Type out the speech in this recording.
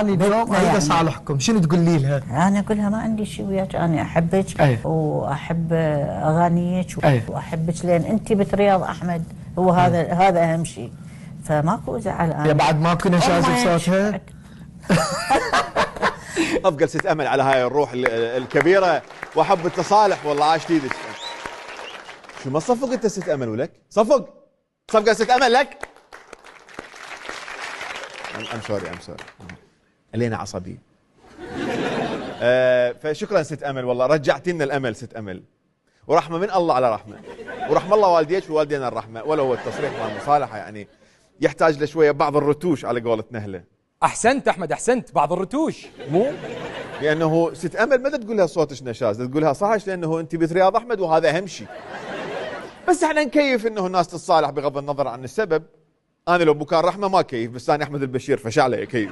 اني اليوم اريد يعني. اصالحكم، شنو تقولي لها؟ انا اقول لها ما عندي شيء وياك، انا احبك واحب اغانيك واحبك لان انت بنت رياض احمد، هو هذا اهم شيء، فماكو زعل. انا يا بعد ماكو نشاز بصوتها. افقل ست امل على هاي الروح الكبيره واحب التصالح، والله عاش ايدك. شو ما صفق انت ست امل ولك؟ صفق ست امل لك. ام سوري علينا عصبي. فشكرا ست امل، والله رجعتي لنا الامل ست امل، ورحمه من الله على رحمه، ورحم الله والديك ووالدينا الرحمه. ولو هو التصريح مع المصالحه يعني يحتاج لشويه بعض الرتوش على قولة نهله. احسنت احمد احسنت، بعض الرتوش مو لانه ست امل ما تقول لها صوتك نشاز، تقول لها صحش لانه انت بنت رياض احمد وهذا اهم شيء. بس احنا نكيف انه الناس تتصالح بغض النظر عن السبب. انا لو بكان رحمه ما كيف، بس انا احمد البشير فشعله يكيف.